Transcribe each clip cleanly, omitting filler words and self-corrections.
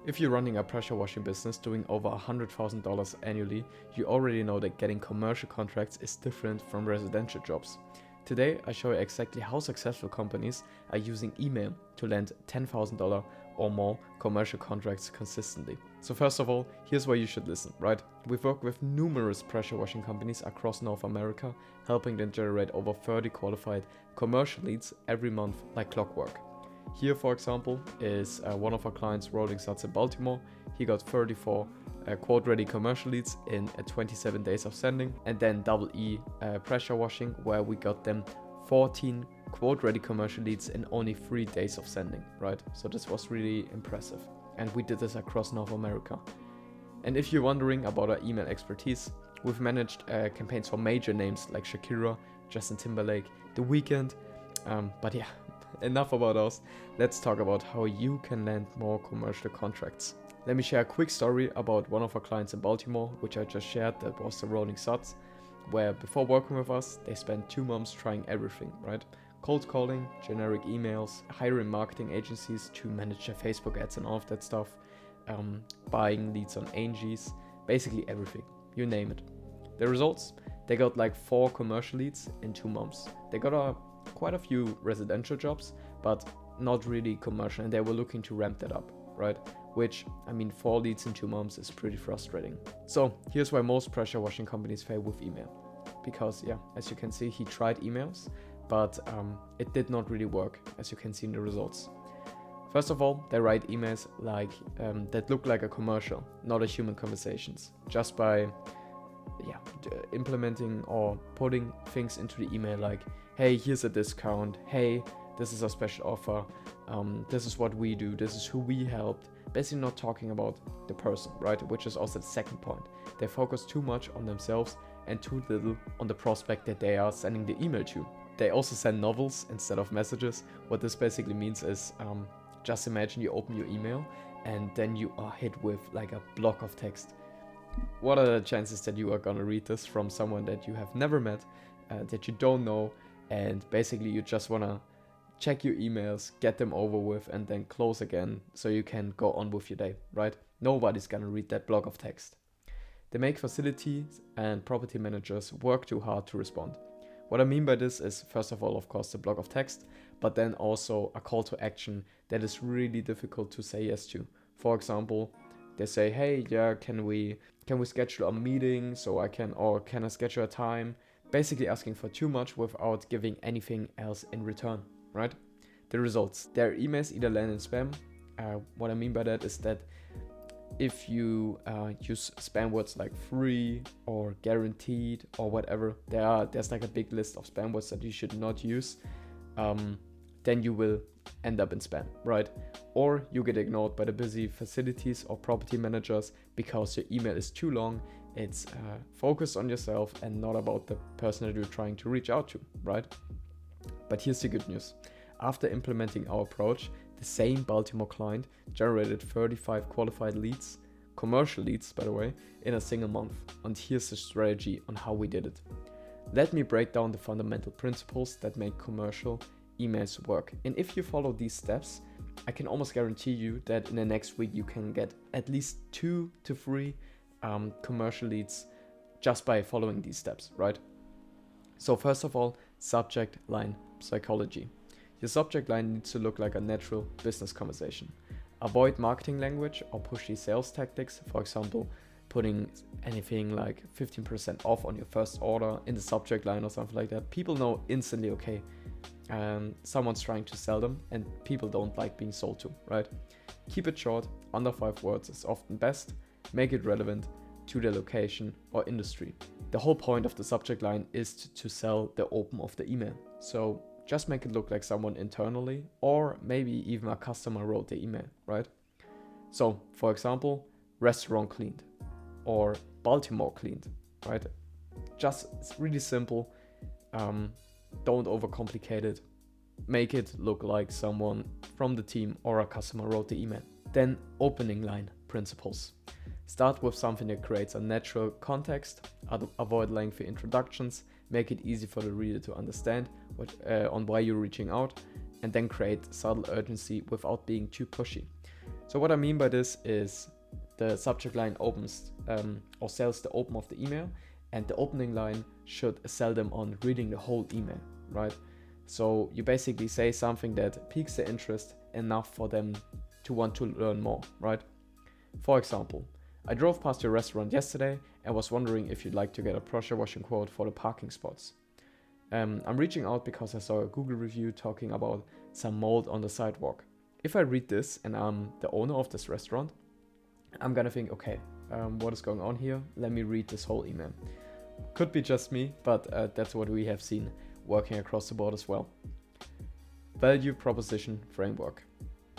If you're running a pressure washing business doing over $100,000 annually, you already know that getting commercial contracts is different from residential jobs. Today, I show you exactly how successful companies are using email to land $10,000 or more commercial contracts consistently. So first of all, here's why you should listen, right? We've worked with numerous pressure washing companies across North America, helping them generate over 30 qualified commercial leads every month like clockwork. Here, for example, is one of our clients, Rolling Suds in Baltimore. He got 34 quote-ready commercial leads in 27 days of sending, and then Double E pressure washing, where we got them 14 quote-ready commercial leads in only 3 days of sending, right? So this was really impressive, and we did this across North America. And if you're wondering about our email expertise, we've managed campaigns for major names like Shakira, Justin Timberlake, The Weeknd, but yeah, enough about us. Let's talk about how you can land more commercial contracts. Let me share a quick story about one of our clients in Baltimore, which I just shared, that was the Rolling Suds, where before working with us, they spent 2 months trying everything, right? Cold calling, generic emails, hiring marketing agencies to manage their Facebook ads and all of that stuff, buying leads on Angies, basically everything, you name it. The results? They got like 4 commercial leads in 2 months. They got quite a few residential jobs, but not really commercial, and they were looking to ramp that up, right? Which, 4 leads in 2 months is pretty frustrating. So here's why most pressure washing companies fail with email. Because yeah, as you can see, he tried emails, but it did not really work, as you can see in the results. First of all, they write emails like that look like a commercial, not a human conversations, just by implementing or putting things into the email like, hey, here's a discount, hey, this is a special offer, this is what we do, this is who we helped. Basically not talking about the person, right? Which is also the second point. They focus too much on themselves and too little on the prospect that they are sending the email to. They also send novels instead of messages. What this basically means is, just imagine you open your email and then you are hit with like a block of text. What are the chances that you are gonna read this from someone that you have never met, that you don't know, and basically you just wanna check your emails, get them over with, and then close again so you can go on with your day, right? Nobody's gonna read that block of text. They make facilities and property managers work too hard to respond. What I mean by this is, first of all, of course, the block of text, but then also a call to action that is really difficult to say yes to. For example, they say, hey, yeah, can we schedule a meeting can I schedule a time? Basically asking for too much without giving anything else in return, right? The results. Their emails either land in spam. What I mean by that is that if you use spam words like free or guaranteed or whatever, there's like a big list of spam words that you should not use, then you will end up in spam, right? Or you get ignored by the busy facilities or property managers because your email is too long. It's focused on yourself and not about the person that you're trying to reach out to, right? But here's the good news. After implementing our approach, the same Baltimore client generated 35 qualified leads, commercial leads by the way, in a single month. And here's the strategy on how we did it. Let me break down the fundamental principles that make commercial emails work. And if you follow these steps, I can almost guarantee you that in the next week you can get at least 2 to 3 commercial leads just by following these steps, right? So first of all, subject line psychology. Your subject line needs to look like a natural business conversation. Avoid marketing language or pushy sales tactics. For example, putting anything like 15% off on your first order in the subject line or something like that. People know instantly, okay, someone's trying to sell them, and people don't like being sold to, right? Keep it short, under 5 words is often best. Make it relevant to the location or industry. The whole point of the subject line is to sell the open of the email. So just make it look like someone internally, or maybe even a customer wrote the email, right? So for example, restaurant cleaned or Baltimore cleaned, right? Just, it's really simple. Don't overcomplicate it. Make it look like someone from the team or a customer wrote the email. Then opening line principles. Start with something that creates a natural context, avoid lengthy introductions, make it easy for the reader to understand on why you're reaching out, and then create subtle urgency without being too pushy. So what I mean by this is the subject line opens or sells the open of the email, and the opening line should sell them on reading the whole email, right? So you basically say something that piques their interest enough for them to want to learn more, right? For example, I drove past your restaurant yesterday and was wondering if you'd like to get a pressure washing quote for the parking spots. I'm reaching out because I saw a Google review talking about some mold on the sidewalk. If I read this and I'm the owner of this restaurant, I'm gonna think, okay, what is going on here? Let me read this whole email. Could be just me, but that's what we have seen working across the board as well. Value proposition framework.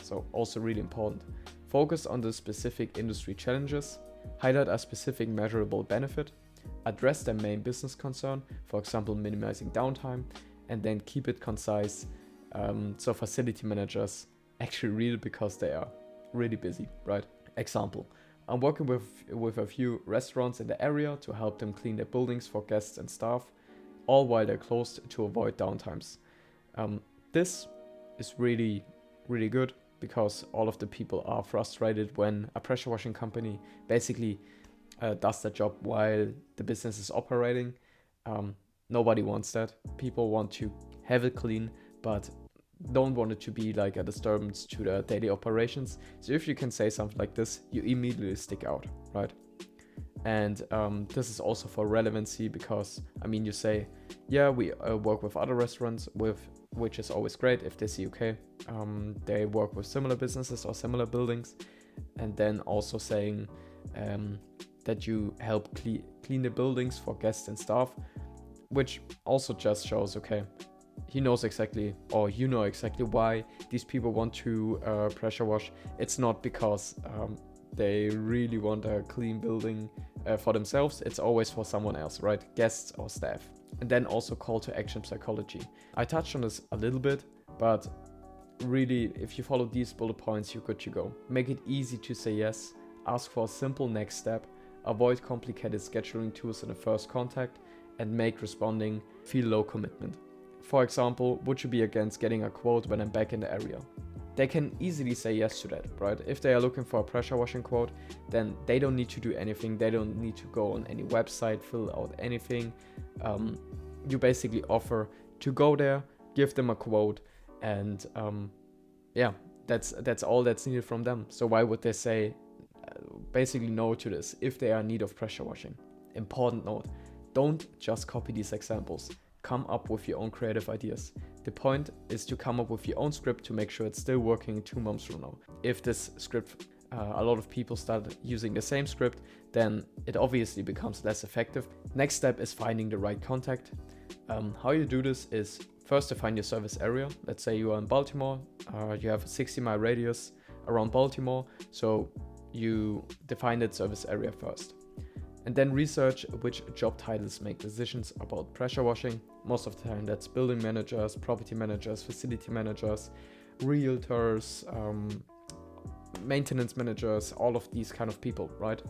So also really important. Focus on the specific industry challenges, highlight a specific measurable benefit, address their main business concern, for example, minimizing downtime, and then keep it concise. So facility managers actually read it because they are really busy, right? Example, I'm working with a few restaurants in the area to help them clean their buildings for guests and staff, all while they're closed to avoid downtimes. This is really, really good because all of the people are frustrated when a pressure washing company basically does their job while the business is operating. Nobody wants that. People want to have it clean, but don't want it to be like a disturbance to their daily operations. So if you can say something like this, you immediately stick out, right? And this is also for relevancy because, I mean, you say, yeah, we work with other restaurants, which is always great if they see, okay, they work with similar businesses or similar buildings. And then also saying that you help clean the buildings for guests and staff, which also just shows, okay, he knows exactly, or you know exactly why these people want to pressure wash. It's not because they really want a clean building for themselves. It's always for someone else, right? Guests or staff. And then also call to action psychology. I touched on this a little bit, but really, if you follow these bullet points, you're good to go. Make it easy to say yes. Ask for a simple next step. Avoid complicated scheduling tools in the first contact, and make responding feel low commitment. For example, would you be against getting a quote when I'm back in the area? They can easily say yes to that, right? If they are looking for a pressure washing quote, then they don't need to do anything. They don't need to go on any website, fill out anything. You basically offer to go there, give them a quote, and yeah, that's all that's needed from them. So why would they say basically no to this if they are in need of pressure washing? Important note, don't just copy these examples. Come up with your own creative ideas. The point is to come up with your own script to make sure it's still working 2 months from now. If this script, a lot of people start using the same script, then it obviously becomes less effective. Next step is finding the right contact. How you do this is first define your service area. Let's say you are in Baltimore, you have a 60-mile radius around Baltimore, so you define that service area first. And then research which job titles make decisions about pressure washing. Most of the time that's building managers, property managers, facility managers, realtors, maintenance managers, all of these kind of people, right?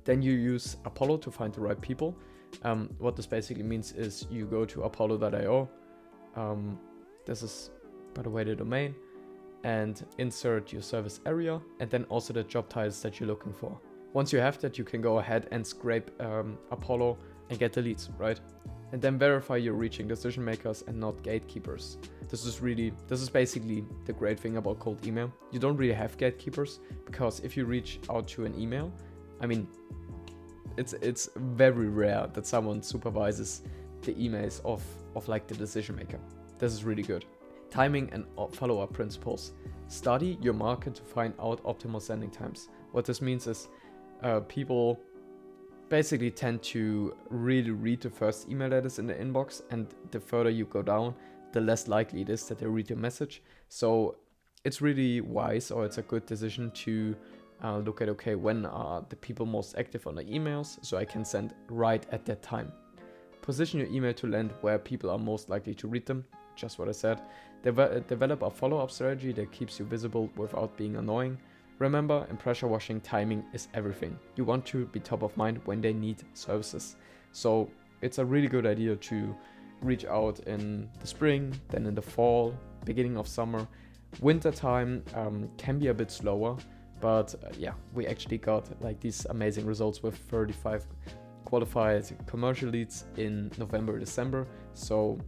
Then you use Apollo to find the right people. What this basically means is you go to apollo.io. This is, by the way, the domain, and insert your service area and then also the job titles that you're looking for. Once you have that, you can go ahead and scrape Apollo and get the leads, right? And then verify you're reaching decision makers and not gatekeepers. This is basically the great thing about cold email. You don't really have gatekeepers because if you reach out to an email, I mean, it's very rare that someone supervises the emails of like the decision maker. This is really good. Timing and follow-up principles. Study your market to find out optimal sending times. What this means is people basically tend to really read the first email that is in the inbox, and the further you go down, the less likely it is that they read your message. So it's really wise, or it's a good decision to look at, okay, when are the people most active on the emails, so I can send right at that time. Position your email to land where people are most likely to read them, just what I said. Develop a follow-up strategy that keeps you visible without being annoying. Remember, in pressure washing, timing is everything. You want to be top of mind when they need services. So it's a really good idea to reach out in the spring, then in the fall, beginning of summer, Winter time can be a bit slower, but yeah, we actually got like these amazing results with 35 qualified commercial leads in November, December. So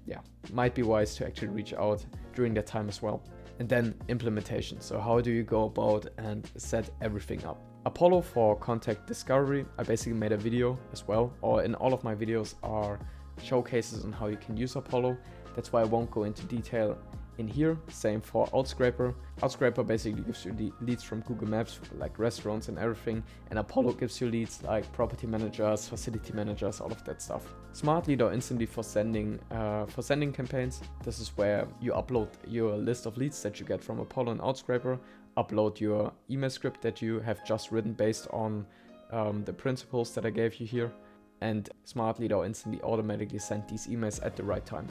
yeah, might be wise to actually reach out during that time as well. And then implementation. So how do you go about and set everything up? Apollo for contact discovery, I basically made a video as well, or in all of my videos are showcases on how you can use Apollo. That's why I won't go into detail in here. Same for Outscraper. Outscraper basically gives you the leads from Google Maps, like restaurants and everything, and Apollo gives you leads like property managers, facility managers, all of that stuff. Smart Lead or Instantly for sending campaigns. This is where you upload your list of leads that you get from Apollo and Outscraper, upload your email script that you have just written based on the principles that I gave you here, and Smart Lead or Instantly automatically send these emails at the right time.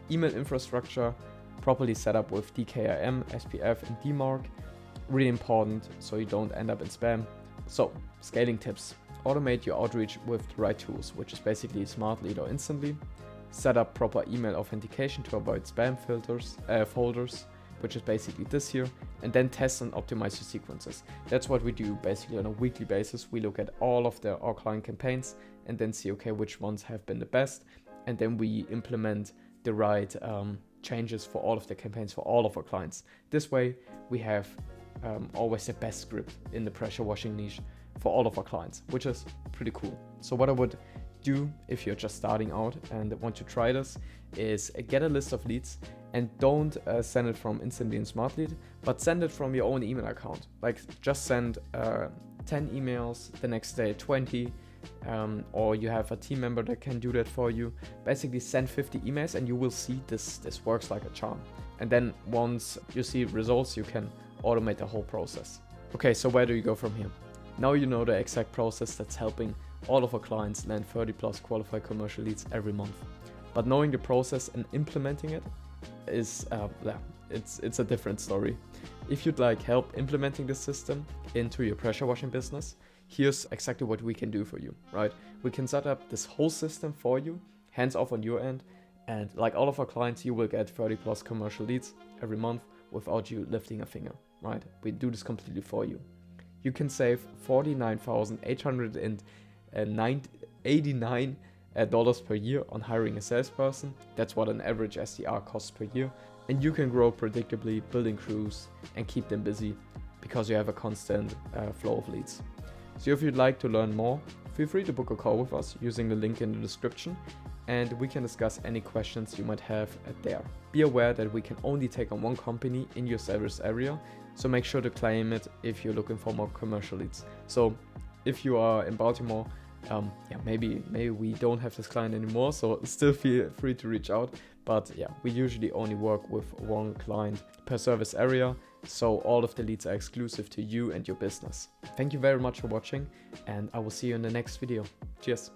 Email infrastructure properly set up with DKIM, SPF, and DMARC. Really important so you don't end up in spam. So, scaling tips. Automate your outreach with the right tools, which is basically Smart Lead or Instantly. Set up proper email authentication to avoid spam folders, which is basically this here. And then test and optimize your sequences. That's what we do basically on a weekly basis. We look at all of our client campaigns and then see, okay, which ones have been the best. And then we implement the right changes for all of the campaigns for all of our clients. This way we have always the best script in the pressure washing niche for all of our clients, which is pretty cool. So what I would do if you're just starting out and want to try this is get a list of leads, and don't send it from Instantly and Smart Lead, but send it from your own email account. Like just send 10 emails, the next day 20, or you have a team member that can do that for you. Basically send 50 emails and you will see this works like a charm. And then once you see results, you can automate the whole process. Okay, so where do you go from here? Now you know the exact process that's helping all of our clients land 30 plus qualified commercial leads every month. But knowing the process and implementing it is, it's a different story. If you'd like help implementing this system into your pressure washing business, here's exactly what we can do for you, right? We can set up this whole system for you, hands off on your end, and like all of our clients, you will get 30 plus commercial leads every month without you lifting a finger, right? We do this completely for you. You can save $49,889 per year on hiring a salesperson. That's what an average SDR costs per year. And you can grow predictably, building crews and keep them busy because you have a constant flow of leads. So if you'd like to learn more, feel free to book a call with us using the link in the description, and we can discuss any questions you might have there. Be aware that we can only take on one company in your service area, so make sure to claim it if you're looking for more commercial leads. So if you are in Baltimore, maybe we don't have this client anymore, so still feel free to reach out. But yeah, we usually only work with one client per service area, so all of the leads are exclusive to you and your business. Thank you very much for watching, and I will see you in the next video. Cheers.